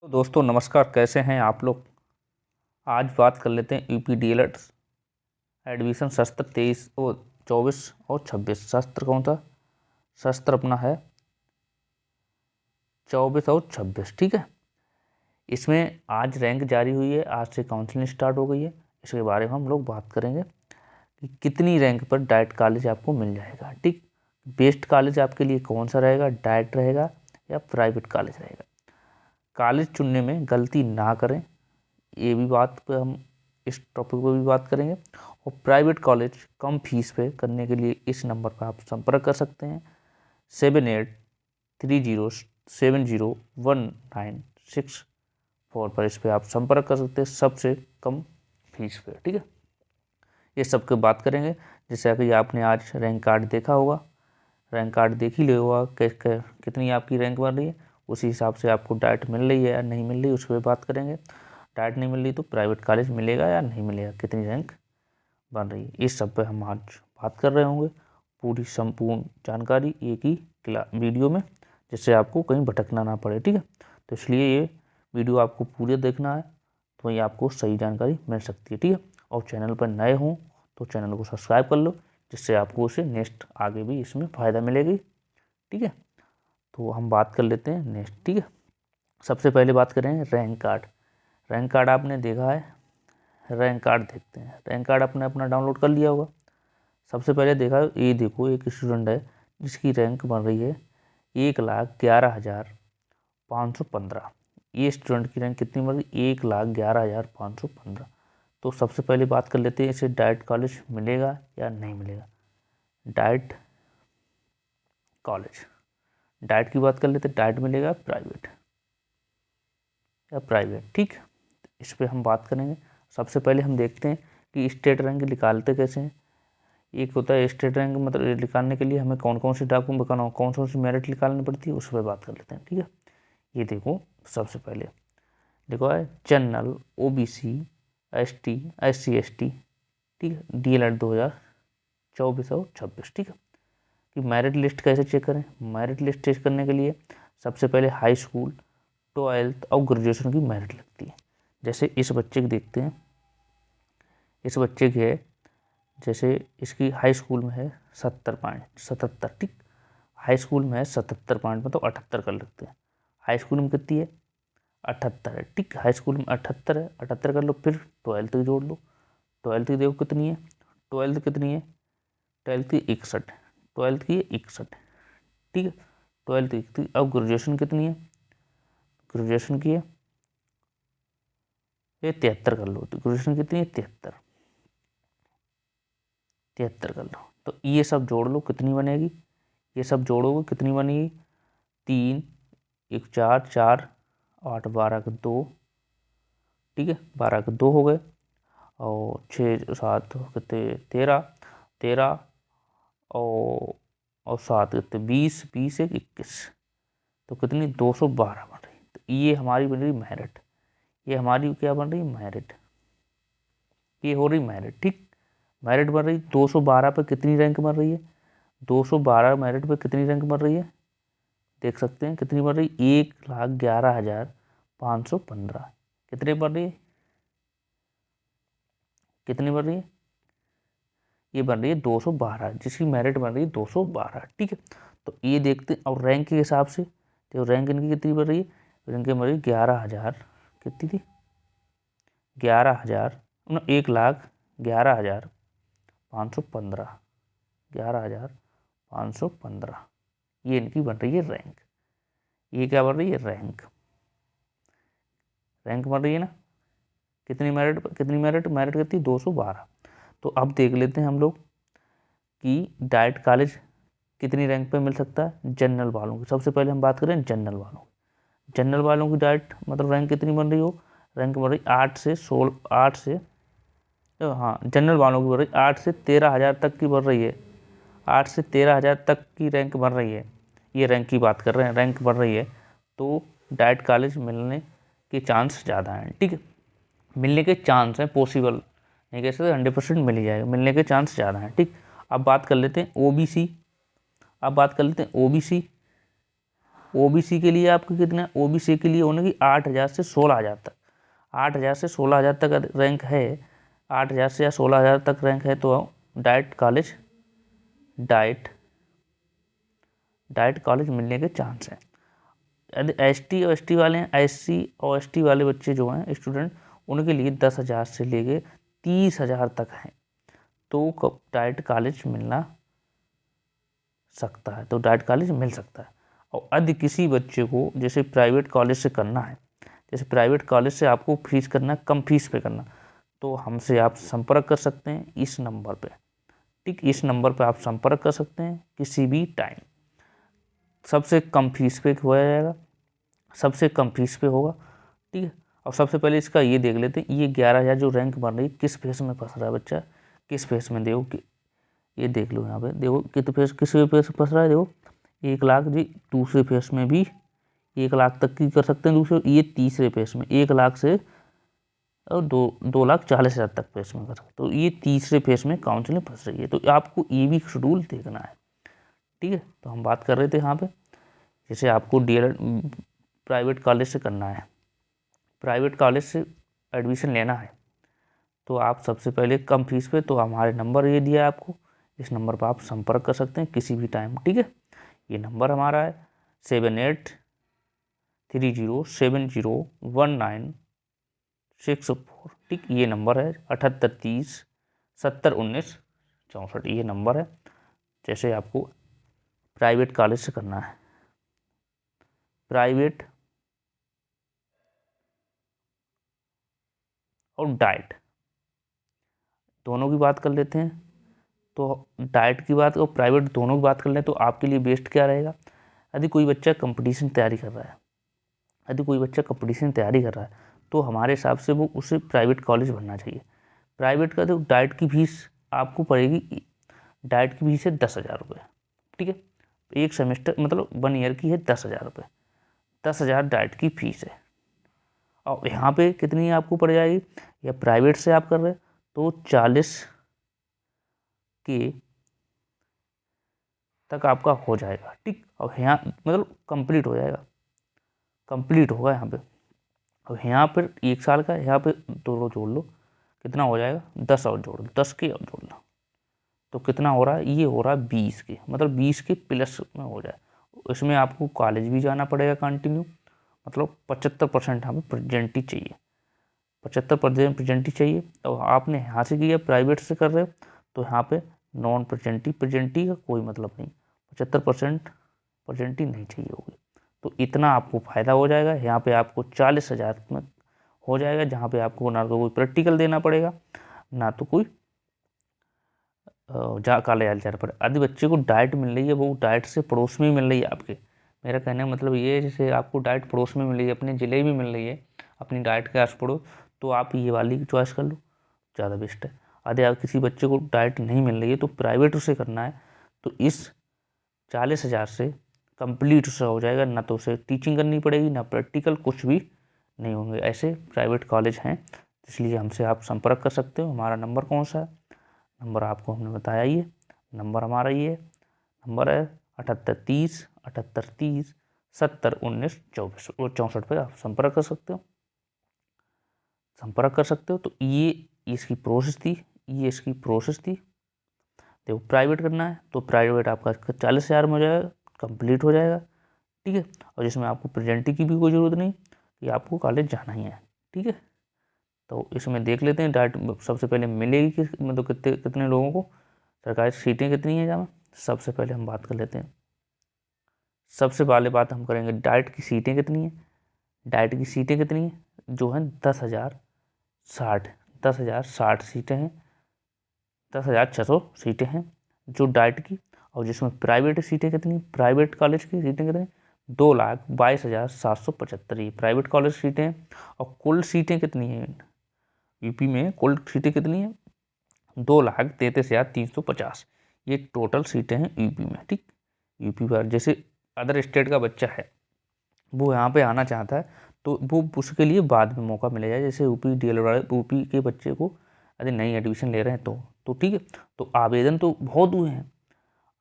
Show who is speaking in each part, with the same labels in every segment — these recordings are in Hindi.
Speaker 1: तो दोस्तों नमस्कार, कैसे हैं आप लोग। आज बात कर लेते हैं यूपी डीएलएड एडमिशन सत्र 23 और 24 और 26। सत्र कौन सा सत्र अपना है 24 और 26। ठीक है, इसमें आज रैंक जारी हुई है, आज से काउंसलिंग स्टार्ट हो गई है। इसके बारे में हम लोग बात करेंगे कि कितनी रैंक पर डाइट कॉलेज आपको मिल जाएगा। ठीक, बेस्ट कॉलेज आपके लिए कौन सा रहेगा, डाइट रहेगा या प्राइवेट कॉलेज रहेगा। कॉलेज चुनने में गलती ना करें, ये भी बात पे हम इस टॉपिक पर भी बात करेंगे। और प्राइवेट कॉलेज कम फीस पे करने के लिए इस नंबर पर आप संपर्क कर सकते हैं 7830701964 पर। इस पर आप संपर्क कर सकते हैं सबसे कम फीस पे। ठीक है, ये सब की बात करेंगे। जैसे कि आपने आज रैंक कार्ड देखा होगा, रैंक कार्ड देख ही लिया होगा कितनी आपकी रैंक बन रही है, उसी हिसाब से आपको डाइट मिल रही है या नहीं मिल रही, उस पर बात करेंगे। डाइट नहीं मिल रही तो प्राइवेट कॉलेज मिलेगा या नहीं मिलेगा, कितनी रैंक बन रही है, इस सब पे हम आज बात कर रहे होंगे। पूरी संपूर्ण जानकारी एक ही वीडियो में, जिससे आपको कहीं भटकना ना पड़े। ठीक है, तो इसलिए ये वीडियो आपको पूरे देखना है, तो ये आपको सही जानकारी मिल सकती है। ठीक है, और चैनल पर नए हों तो चैनल को सब्सक्राइब कर लो, जिससे आपको उसे नेक्स्ट आगे भी इसमें फ़ायदा मिलेगी। ठीक है, तो हम बात कर लेते हैं नेक्स्ट। ठीक है, सबसे पहले बात करें रैंक कार्ड। रैंक कार्ड आपने देखा है, रैंक कार्ड देखते हैं। रैंक कार्ड आपने अपना डाउनलोड कर लिया होगा। सबसे पहले देखा, ये देखो एक स्टूडेंट है जिसकी रैंक बन रही है 1,11,515। ये स्टूडेंट की रैंक कितनी बन रही, 1,11,515। तो सबसे पहले बात कर लेते हैं, इसे डाइट कॉलेज मिलेगा या नहीं मिलेगा। डाइट कॉलेज, डाइट की बात कर लेते हैं, डाइट मिलेगा प्राइवेट या प्राइवेट। ठीक, इस पर हम बात करेंगे। सबसे पहले हम देखते हैं कि स्टेट रैंक निकालते कैसे हैं। एक होता है स्टेट रैंक, मतलब निकालने के लिए हमें कौन कौन से डॉक्यूमेंट बताना, कौन कौन सी मेरिट निकालनी पड़ती है, उस पर बात कर लेते हैं। ठीक है, ये देखो सबसे पहले देखो है general, OBC, ST, SC ST। ठीक है, डीएलएड 2024 और 26। ठीक है, कि मेरिट लिस्ट कैसे चेक करें। मेरिट लिस्ट चेक करने के लिए सबसे पहले हाई स्कूल, 12th और ग्रेजुएशन की मेरिट लगती है। जैसे इस बच्चे की देखते हैं, इस बच्चे की है, जैसे इसकी हाई स्कूल में है 77। ठीक, हाई स्कूल में है 77 पॉइंट में, तो 78 कर लगते हैं। हाई स्कूल में कितनी है, 78 है। ठीक, हाई स्कूल में 78 है, 78 कर लो। फिर 12th की जोड़ लो, 12th की देखो कितनी है, 12th कितनी है, 12th की 61, 12th की 61। ठीक है, 12th की। अब ग्रेजुएशन कितनी है, ग्रेजुएशन की है ये 73 कर लो। तो ग्रेजुएशन कितनी है, 73 कर लो। तो ये सब जोड़ लो कितनी बनेगी, ये सब जोड़ोगे कितनी बनेगी, 3 1 4 4 8 12 के 2। ठीक है, 12 के 2 हो गए, और 6 7 कितने 13 13 और 7 कितने 20 20 1 21। तो कितनी 212 बन रही। तो ये हमारी बन रही मेरिट, ये हमारी क्या बन रही मेरिट, ये हो रही मेरिट। ठीक, मेरिट बन रही 212 पे। कितनी रैंक बन रही है, 212 मेरिट पे कितनी रैंक बन रही है, देख सकते हैं कितनी बन रही, 1,11,515। कितनी बन रही है, कितनी बन रही है, ये बन रही है 212, जिसकी मेरिट बन रही है 212। ठीक है, तो ये देखते हैं। और रैंक के हिसाब से तो रैंक इनकी कितनी बन रही है, रैंक बन रही 11,000, कितनी थी 11,000, 1,11,515, 11,515। ये इनकी बन रही है रैंक। ये क्या बन रही है, रैंक, रैंक बन रही है ना। कितनी मेरिट, कितनी मेरिट, मेरिट कितनी 212। तो अब देख लेते हैं हम लोग कि डाइट कॉलेज कितनी रैंक पे मिल सकता है जनरल वालों की। सबसे पहले हम बात करें जनरल वालों की। जनरल वालों की डाइट मतलब रैंक कितनी बन रही हो, रैंक बन रही 8 से 16, 8 से, हाँ जनरल वालों की बन रही 8 से 13,000 तक की बन रही है। 8 से 13,000 तक की रैंक बन रही है, ये रैंक की बात कर रहे हैं, रैंक बढ़ रही है। तो डाइट कॉलेज मिलने के चांस ज़्यादा हैं। ठीक है, मिलने के चांस हैं, पॉसिबल नहीं कह सकते 100% मिल ही जाएगा, मिलने के चांस ज़्यादा हैं। ठीक, अब बात कर लेते हैं ओबीसी। अब बात कर लेते हैं ओबीसी। ओबीसी के लिए आपके कितना, ओबीसी के लिए होने की 8,000 से 16,000 तक, 8,000 से 16,000 तक रैंक है, 8,000 से या 16,000 तक रैंक है तो डाइट कॉलेज मिलने के चांस हैं। यदि एसटी और एसटी वाले हैं, एससी और एसटी वाले बच्चे जो हैं स्टूडेंट, उनके लिए 10,000 से लेके 30,000 तक हैं, तो डाइट कॉलेज मिलना सकता है, तो डाइट कॉलेज मिल सकता है। और यदि किसी बच्चे को जैसे प्राइवेट कॉलेज से करना है, जैसे प्राइवेट कॉलेज से आपको फीस करना, कम फीस पे करना, तो हमसे आप संपर्क कर सकते हैं इस नंबर पे, ठीक, इस नंबर पे आप संपर्क कर सकते हैं किसी भी टाइम। सबसे कम फीस पे हो जाएगा, सबसे कम फीस पे होगा, ठीक है। और सबसे पहले इसका ये देख लेते हैं, ये 11,000 जो रैंक बन रही, किस फेस में फंस रहा है बच्चा, किस फेस में, देखो कि ये देख लो यहाँ पे, देखो कितने फेस, किस फेस में फंस रहा है, देखो 1,00,000 जी, दूसरे फेस में भी 1,00,000 तक की कर सकते हैं दूसरे, ये तीसरे फेस में 1,00,000 से और 2,40,000 तक फेस में कर सकते, तो ये तीसरे फेस में काउंसलिंग फंस रही है, तो आपको ये भी शेड्यूल देखना है, ठीक है। तो हम बात कर रहे थे यहाँ पे, जैसे आपको डीएलएड प्राइवेट कॉलेज से करना है, प्राइवेट कॉलेज से एडमिशन लेना है, तो आप सबसे पहले कम फीस पे, तो हमारे नंबर ये दिया है आपको, इस नंबर पर आप संपर्क कर सकते हैं किसी भी टाइम, ठीक है। ये नंबर हमारा है 7830701964, ठीक, ये नंबर है 7830701964, ये नंबर है। जैसे आपको प्राइवेट कॉलेज से करना है, प्राइवेट और डाइट दोनों की बात कर लेते हैं, तो डाइट की बात और प्राइवेट दोनों की बात कर लें, तो आपके लिए बेस्ट क्या रहेगा, यदि कोई बच्चा कंपटीशन तैयारी कर रहा है, यदि कोई बच्चा कंपटीशन तैयारी कर रहा है, तो हमारे हिसाब से वो उसे प्राइवेट कॉलेज भरना चाहिए। प्राइवेट का तो डाइट की फीस आपको पड़ेगी, डाइट की फीस है 10,000 रुपये, ठीक है, एक सेमेस्टर मतलब 1 ईयर की है 10,000 रुपये, 10,000 डाइट की फीस है। और यहाँ पे कितनी आपको पड़ जाएगी, या प्राइवेट से आप कर रहे हैं तो 40 के तक आपका हो जाएगा, ठीक, और यहाँ मतलब कंप्लीट हो जाएगा, कंप्लीट होगा यहाँ पे। और यहाँ पर 1 साल का, यहाँ पे दोनों जोड़ लो, कितना हो जाएगा, 10 और जोड़ लो, 10 के और जोड़ लो, तो कितना हो रहा है, ये हो रहा है 20 के, मतलब 20 के प्लस में हो जाए। इसमें आपको कॉलेज भी जाना पड़ेगा कंटिन्यू, मतलब 75% हमें प्रेजेंट ही चाहिए, 75% प्रेजेंट ही चाहिए। और आपने यहाँ से किया, प्राइवेट से कर रहे हो, तो यहाँ पे नॉन प्रेजेंटी का कोई मतलब नहीं, 75% प्रेजेंटी नहीं चाहिए होगी, तो इतना आपको फ़ायदा हो जाएगा। यहाँ पे आपको 40,000 में हो जाएगा, जहाँ पे आपको ना तो कोई प्रैक्टिकल देना पड़ेगा, ना तो कोई जा कॉलेज जाना पड़ेगा। यदि बच्चे को डाइट मिल रही है, वो डाइट से पड़ोस में ही मिल रही है आपके, मेरा कहने का मतलब ये है, जैसे आपको डाइट पड़ोस में मिल रही है, अपने ज़िले में मिल रही है, अपनी डाइट के आस पड़ोस, तो आप ये वाली चॉइस कर लो, ज़्यादा बेस्ट है। यदि आप किसी बच्चे को डाइट नहीं मिल रही है, तो प्राइवेट उसे करना है, तो इस 40,000 से कंप्लीट उसका हो जाएगा, ना तो उसे टीचिंग करनी पड़ेगी, ना प्रैक्टिकल, कुछ भी नहीं होंगे। ऐसे प्राइवेट कॉलेज हैं, इसलिए हमसे आप संपर्क कर सकते हो। हमारा नंबर कौन सा है, नंबर आपको हमने बताया ही है, नंबर हमारा ये नंबर है 7830701964 पे आप संपर्क कर सकते हो, संपर्क कर सकते हो। तो ये इसकी प्रोसेस थी, ये इसकी प्रोसेस थी। देखो प्राइवेट करना है तो प्राइवेट आपका 40,000 में हो जाएगा, कंप्लीट हो जाएगा, ठीक है, और जिसमें आपको प्रेजेंटी की भी कोई ज़रूरत नहीं कि आपको कॉलेज जाना ही है, ठीक है। तो इसमें देख लेते हैं डाइट सबसे पहले मिलेगी किस, मतलब कितने लोगों को, सरकारी सीटें कितनी है जहाँ। सबसे पहले हम बात कर लेते हैं, सबसे पहले बात हम करेंगे डाइट की सीटें कितनी है। डाइट की सीटें कितनी है, जो है 10,060, 10,060 सीटें हैं, 10,600 सीटें हैं जो डाइट की। और जिसमें प्राइवेट सीटें कितनी, प्राइवेट कॉलेज की सीटें कितनी, 2,22,775 ये प्राइवेट कॉलेज सीटें हैं। और कुल सीटें कितनी हैं यूपी में, कुल सीटें कितनी हैं, 2,33,350 ये टोटल सीटें हैं यूपी में, ठीक। यूपी पर जैसे अदर स्टेट का बच्चा है, वो यहाँ पे आना चाहता है, तो वो उसके लिए बाद में मौका मिलेगा। जैसे यूपी डीएल वाले, यूपी के बच्चे को यदि नई एडमिशन ले रहे हैं तो ठीक है, तो आवेदन तो बहुत हुए हैं,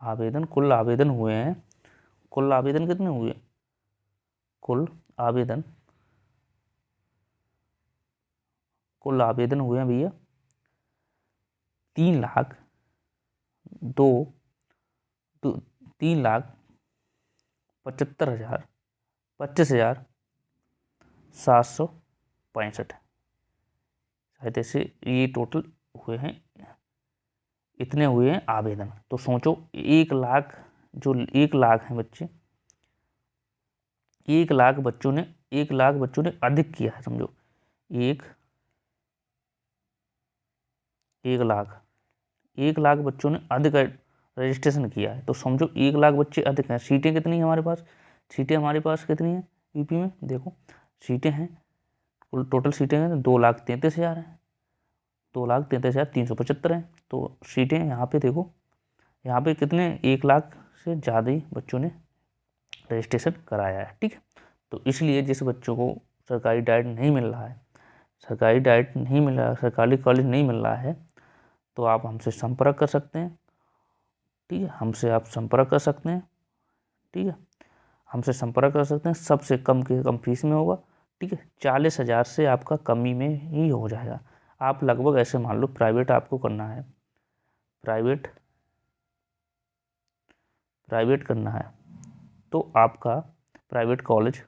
Speaker 1: आवेदन कुल आवेदन हुए हैं, कुल आवेदन कितने हुए, कुल आवेदन हुए हैं भैया 3,25,765। शायद ऐसे ये टोटल हुए हैं, इतने हुए हैं आवेदन। तो सोचो 1,00,000 जो 1,00,000 हैं बच्चे, 1,00,000 बच्चों ने अधिक किया है। समझो 1,00,000 बच्चों ने अधिक रजिस्ट्रेशन किया है। तो समझो 1,00,000 बच्चे अधिक हैं। सीटें कितनी हैं हमारे पास? सीटें हमारे पास कितनी हैं यूपी में? देखो सीटें हैं, कुल टोटल सीटें हैं 2,33,000 हैं, 2,33,375 हैं। तो सीटें यहाँ पे देखो, यहाँ पे कितने 1,00,000 से ज़्यादा ही बच्चों ने रजिस्ट्रेशन कराया है। ठीक है, तो इसलिए जिस बच्चों को सरकारी डाइट नहीं मिल रहा है, सरकारी कॉलेज नहीं मिल रहा है, तो आप हमसे संपर्क कर सकते हैं। ठीक है, हमसे आप संपर्क कर सकते हैं। ठीक है, हमसे संपर्क कर सकते हैं। सबसे कम के कम फीस में होगा। ठीक है, 40,000 से आपका कमी में ही हो जाएगा। आप लगभग ऐसे मान लो प्राइवेट आपको करना है, प्राइवेट करना है, तो आपका प्राइवेट कॉलेज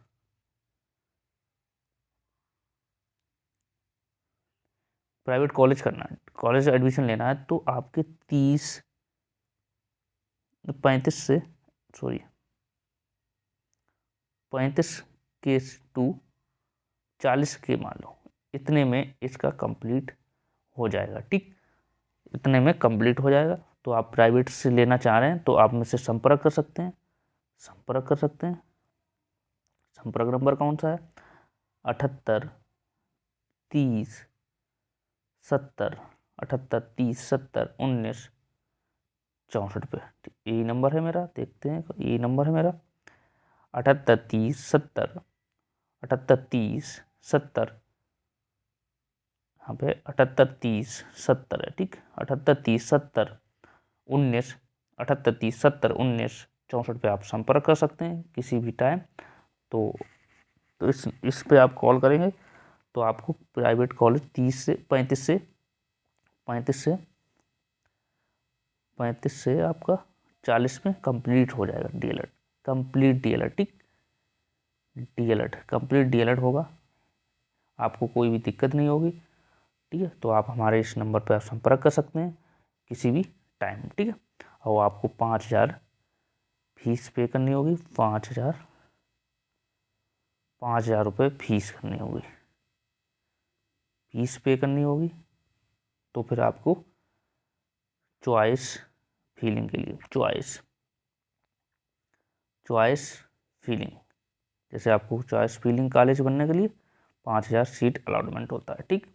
Speaker 1: करना है, कॉलेज एडमिशन लेना है, तो आपके 35 के टू 40 के मान लो, इतने में इसका कंप्लीट हो जाएगा। ठीक, इतने में कंप्लीट हो जाएगा। तो आप प्राइवेट से लेना चाह रहे हैं तो आप मुझसे संपर्क कर सकते हैं। संपर्क नंबर कौन सा है? 78 30 70 यही नंबर है मेरा। देखते हैं, यही नंबर है मेरा 78 30 70 यहाँ पे 78 30 70 है। ठीक, 78 30 70 19 पे आप संपर्क कर सकते हैं किसी भी टाइम। तो इस पे आप कॉल करेंगे तो आपको प्राइवेट कॉलेज 35 से आपका 40 में कंप्लीट हो जाएगा। डीएलएड कंप्लीट, डीएलएड होगा, आपको कोई भी दिक्कत नहीं होगी। ठीक है, तो आप हमारे इस नंबर पर आप संपर्क कर सकते हैं किसी भी टाइम। ठीक है, और आपको 5,000 फीस पे करनी होगी। 5,000 रुपये फीस पे करनी होगी। तो फिर आपको चॉइस फीलिंग के लिए जैसे आपको चॉइस फीलिंग कॉलेज बनने के लिए 5,000 सीट अलॉटमेंट होता है। ठीक,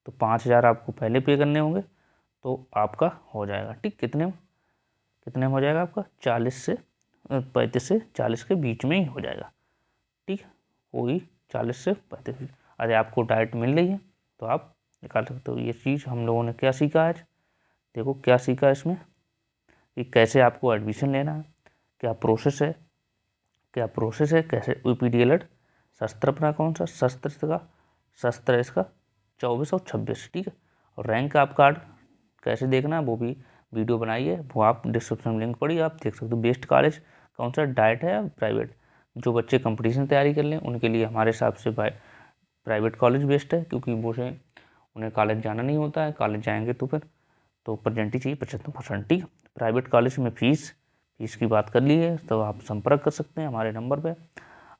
Speaker 1: तो 5,000 आपको पहले पे करने होंगे तो आपका हो जाएगा। ठीक, कितने में हो जाएगा आपका? 35 से 40 के बीच में ही हो जाएगा। ठीक, वही 40 से 35। अरे आपको डाइट मिल रही है तो आप निकाल सकते हो। ये चीज़ हम लोगों ने क्या सीखा आज? देखो क्या सीखा इसमें कि कैसे आपको एडमिशन लेना है, क्या प्रोसेस है, कैसे यूपीडीएलएड शस्त्र अपना कौन सा शस्त्र इसका 24 और 26। ठीक है, और रैंक आप कार्ड कैसे देखना है वो भी वीडियो बनाई है, वो आप डिस्क्रिप्शन में लिंक पड़ी, आप देख सकते हो। बेस्ट कॉलेज कौन सा, डाइट है या प्राइवेट? जो बच्चे कंपटीशन तैयारी कर लें उनके लिए हमारे हिसाब से प्राइवेट कॉलेज बेस्ट है, क्योंकि वो से उन्हें कॉलेज जाना नहीं होता है। कॉलेज जाएंगे तो फिर तो प्रेजेंट ही चाहिए 75%। ठीक है, प्राइवेट कॉलेज में फीस की बात कर ली है तो आप संपर्क कर सकते हैं हमारे नंबर पे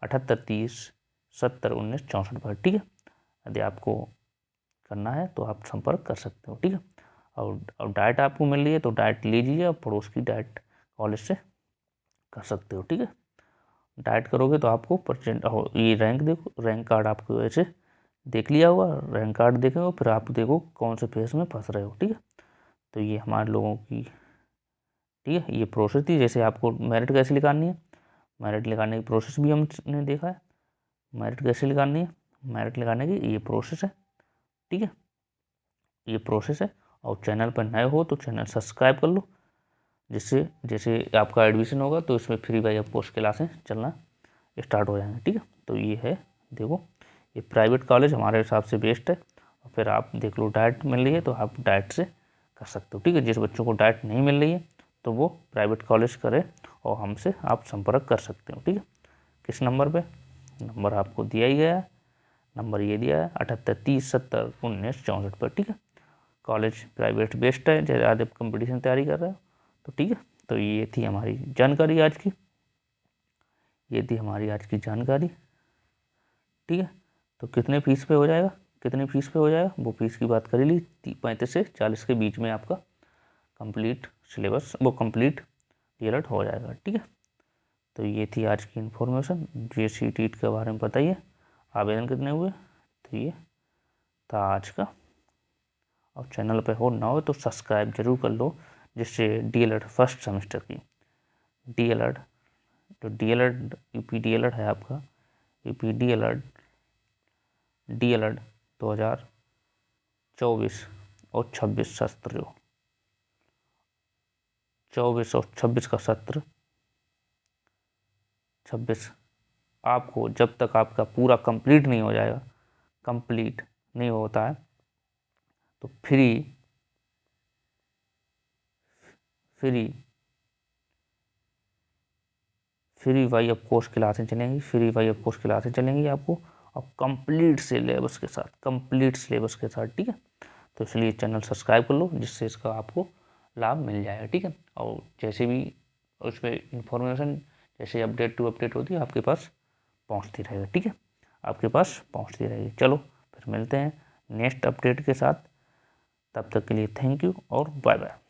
Speaker 1: 78 30 70 19 64 पर। ठीक है, यदि आपको करना है तो आप संपर्क कर सकते हो। ठीक है, और डाइट आपको मिल रही है तो डाइट लीजिए, और पड़ोस की डाइट कॉलेज से कर सकते हो। ठीक है, डाइट करोगे तो आपको परसेंट ये रैंक देखो, रैंक कार्ड आपको ऐसे देख लिया होगा, रैंक कार्ड देखेंगे फिर आप देखो कौन से फेस में फंस रहे हो। ठीक है, तो ये हमारे लोगों की ठीक है ये प्रोसेस थी। जैसे आपको मेरिट कैसे निकालनी है, मेरिट लगाने की प्रोसेस भी हमने देखा है। मेरिट कैसे निकालनी है, मेरिट लगाने की ये प्रोसेस है। ठीक है, ये प्रोसेस है। और चैनल पर नए हो तो चैनल सब्सक्राइब कर लो, जिससे जैसे आपका एडमिशन होगा तो इसमें फ्री बाई ऑफ पोस्ट क्लासें चलना स्टार्ट हो जाएंगे। ठीक है। तो ये है, देखो ये प्राइवेट कॉलेज हमारे हिसाब से बेस्ट है। और फिर आप देख लो डाइट मिल रही है तो आप डाइट से कर सकते हो, ठीक है। जिस बच्चों को डाइट नहीं मिल रही है तो वो प्राइवेट कॉलेज करे और हमसे आप संपर्क कर सकते हो, ठीक है। किस नंबर पे? नंबर आपको दिया ही गया है, नंबर ये दिया है 78 30 70 19 64 पर, ठीक है। कॉलेज प्राइवेट बेस्ट है, जैसे आज आप कंपटीशन तैयारी कर रहे हो तो, ठीक है। तो ये थी हमारी जानकारी आज की, ये थी हमारी आज की जानकारी, ठीक है। तो कितने फीस पे हो जाएगा, कितनी फीस पे हो जाएगा वो फीस की बात करी ली, 35 से 40 के बीच में आपका कंप्लीट सिलेबस, वो कंप्लीट DLED हो जाएगा, ठीक है। तो ये थी आज की इन्फॉर्मेशन, JEE TET के बारे में बताइए, आवेदन कितने हुए, तो ये था आज का। और चैनल पे हो ना हो तो सब्सक्राइब जरूर कर लो, जिससे DLED फर्स्ट सेमेस्टर की DLED, जो DLED UP DLED है आपका, UP DLED 2024 और 26 सत्र, जो 24 और 26 का सत्र, 26 आपको जब तक आपका पूरा कंप्लीट नहीं हो जाएगा, कंप्लीट नहीं होता है तो फ्री वाई ऑफ कोर्स क्लासें चलेंगी, फ्री वाई ऑफ कोर्स क्लासें चलेंगी आपको, और कंप्लीट सिलेबस के साथ, कंप्लीट सिलेबस के साथ, ठीक है। तो इसलिए चैनल सब्सक्राइब कर लो, जिससे इसका आपको लाभ मिल जाएगा, ठीक है। और जैसे भी उस पर इंफॉर्मेशन, जैसे अपडेट टू अपडेट होती है आपके पास पहुंचती रहेगी, ठीक है, आपके पास पहुंचती रहेगी। चलो फिर मिलते हैं नेक्स्ट अपडेट के साथ, तब तक के लिए थैंक यू और बाय बाय।